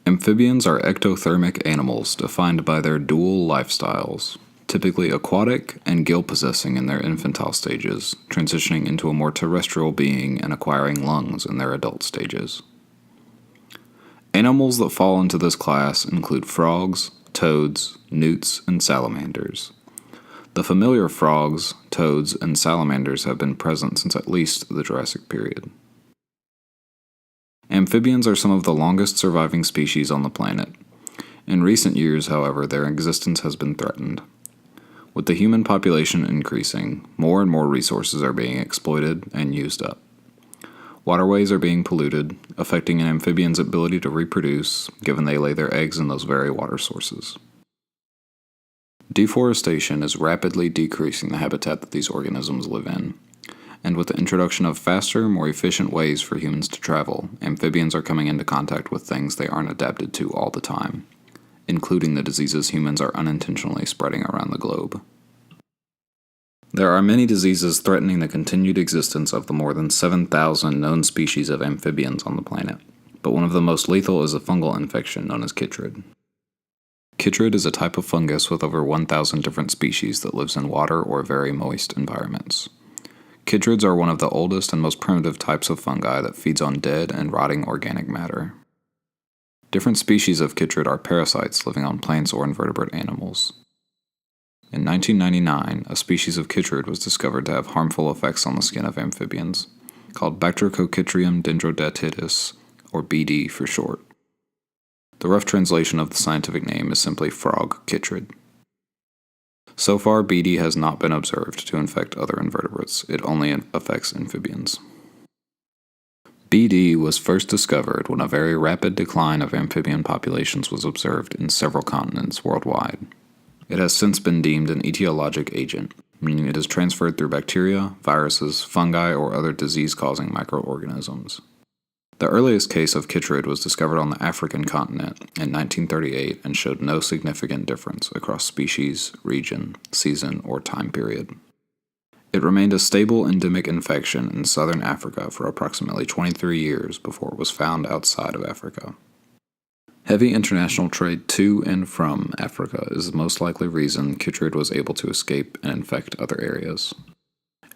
Amphibians are ectothermic animals defined by their dual lifestyles, typically aquatic and gill-possessing in their infantile stages, transitioning into a more terrestrial being and acquiring lungs in their adult stages. Animals that fall into this class include frogs, toads, newts, and salamanders. The familiar frogs, toads, and salamanders have been present since at least the Jurassic period. Amphibians are some of the longest surviving species on the planet. In recent years, however, their existence has been threatened. With the human population increasing, more and more resources are being exploited and used up. Waterways are being polluted, affecting an amphibian's ability to reproduce, given they lay their eggs in those very water sources. Deforestation is rapidly decreasing the habitat that these organisms live in. And with the introduction of faster, more efficient ways for humans to travel, amphibians are coming into contact with things they aren't adapted to all the time, including the diseases humans are unintentionally spreading around the globe. There are many diseases threatening the continued existence of the more than 7,000 known species of amphibians on the planet, but one of the most lethal is a fungal infection known as chytrid. Chytrid is a type of fungus with over 1,000 different species that lives in water or very moist environments. Chytrids are one of the oldest and most primitive types of fungi that feeds on dead and rotting organic matter. Different species of chytrid are parasites living on plants or invertebrate animals. In 1999, a species of chytrid was discovered to have harmful effects on the skin of amphibians, called Bacterocochytrium dendrodactylis, or BD for short. The rough translation of the scientific name is simply frog chytrid. So far, BD has not been observed to infect other invertebrates. It only affects amphibians. BD was first discovered when a very rapid decline of amphibian populations was observed in several continents worldwide. It has since been deemed an etiologic agent, meaning it is transferred through bacteria, viruses, fungi, or other disease-causing microorganisms. The earliest case of chytrid was discovered on the African continent in 1938 and showed no significant difference across species, region, season, or time period. It remained a stable endemic infection in southern Africa for approximately 23 years before it was found outside of Africa. Heavy international trade to and from Africa is the most likely reason chytrid was able to escape and infect other areas.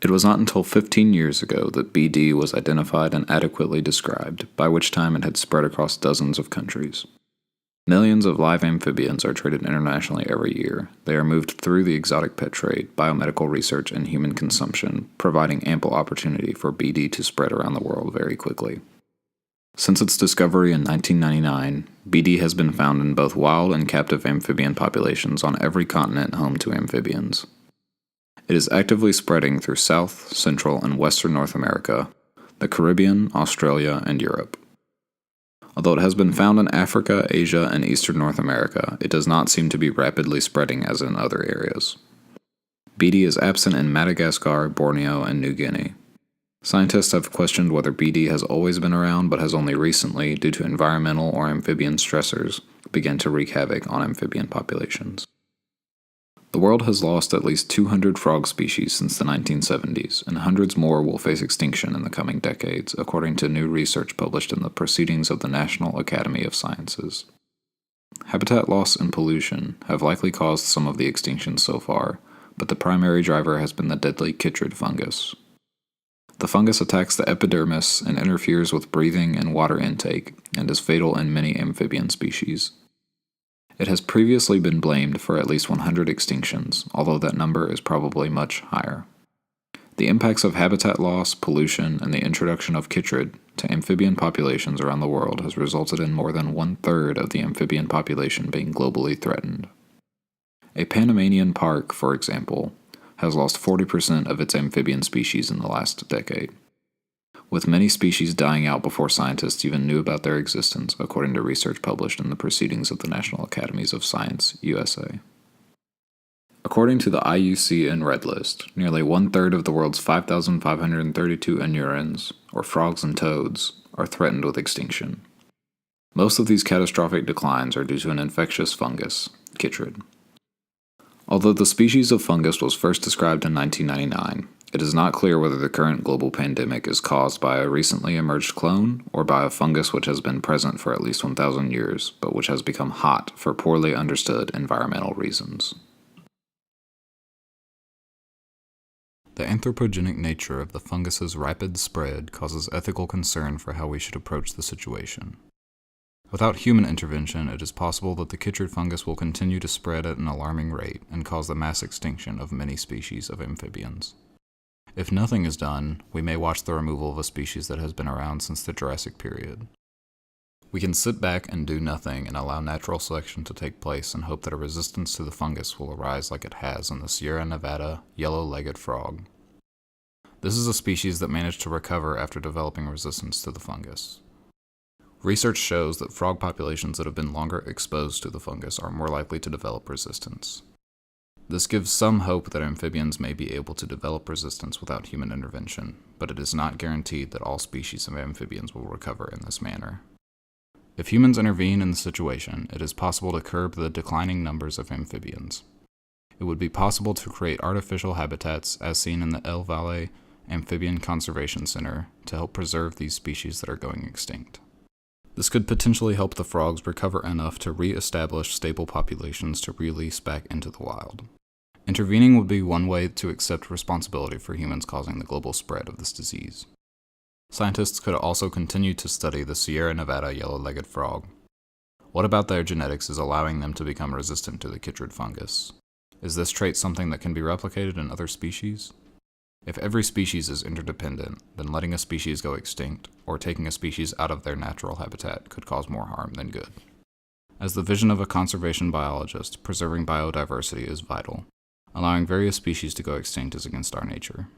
It was not until 15 years ago that BD was identified and adequately described, by which time it had spread across dozens of countries. Millions of live amphibians are traded internationally every year. They are moved through the exotic pet trade, biomedical research, and human consumption, providing ample opportunity for BD to spread around the world very quickly. Since its discovery in 1999, BD has been found in both wild and captive amphibian populations on every continent home to amphibians. It is actively spreading through South, Central, and Western North America, the Caribbean, Australia, and Europe. Although it has been found in Africa, Asia, and Eastern North America, it does not seem to be rapidly spreading as in other areas. BD is absent in Madagascar, Borneo, and New Guinea. Scientists have questioned whether BD has always been around but has only recently, due to environmental or amphibian stressors, begun to wreak havoc on amphibian populations. The world has lost at least 200 frog species since the 1970s, and hundreds more will face extinction in the coming decades, according to new research published in the Proceedings of the National Academy of Sciences. Habitat loss and pollution have likely caused some of the extinctions so far, but the primary driver has been the deadly chytrid fungus. The fungus attacks the epidermis and interferes with breathing and water intake, and is fatal in many amphibian species. It has previously been blamed for at least 100 extinctions, although that number is probably much higher. The impacts of habitat loss, pollution, and the introduction of chytrid to amphibian populations around the world has resulted in more than 1/3 of the amphibian population being globally threatened. A Panamanian park, for example, has lost 40% of its amphibian species in the last decade, with many species dying out before scientists even knew about their existence, according to research published in the Proceedings of the National Academies of Science, USA. According to the IUCN Red List, nearly 1/3 of the world's 5,532 anurans, or frogs and toads, are threatened with extinction. Most of these catastrophic declines are due to an infectious fungus, chytrid. Although the species of fungus was first described in 1999, It is not clear whether the current global pandemic is caused by a recently emerged clone or by a fungus which has been present for at least 1,000 years, but which has become hot for poorly understood environmental reasons. The anthropogenic nature of the fungus's rapid spread causes ethical concern for how we should approach the situation. Without human intervention, it is possible that the Chytrid fungus will continue to spread at an alarming rate and cause the mass extinction of many species of amphibians. If nothing is done, we may watch the removal of a species that has been around since the Jurassic period. We can sit back and do nothing and allow natural selection to take place and hope that a resistance to the fungus will arise like it has in the Sierra Nevada yellow-legged frog. This is a species that managed to recover after developing resistance to the fungus. Research shows that frog populations that have been longer exposed to the fungus are more likely to develop resistance. This gives some hope that amphibians may be able to develop resistance without human intervention, but it is not guaranteed that all species of amphibians will recover in this manner. If humans intervene in the situation, it is possible to curb the declining numbers of amphibians. It would be possible to create artificial habitats, as seen in the El Valle Amphibian Conservation Center, to help preserve these species that are going extinct. This could potentially help the frogs recover enough to re-establish stable populations to release back into the wild. Intervening would be one way to accept responsibility for humans causing the global spread of this disease. Scientists could also continue to study the Sierra Nevada yellow-legged frog. What about their genetics is allowing them to become resistant to the Chytrid fungus? Is this trait something that can be replicated in other species? If every species is interdependent, then letting a species go extinct, or taking a species out of their natural habitat, could cause more harm than good. As the vision of a conservation biologist, preserving biodiversity is vital. Allowing various species to go extinct is against our nature.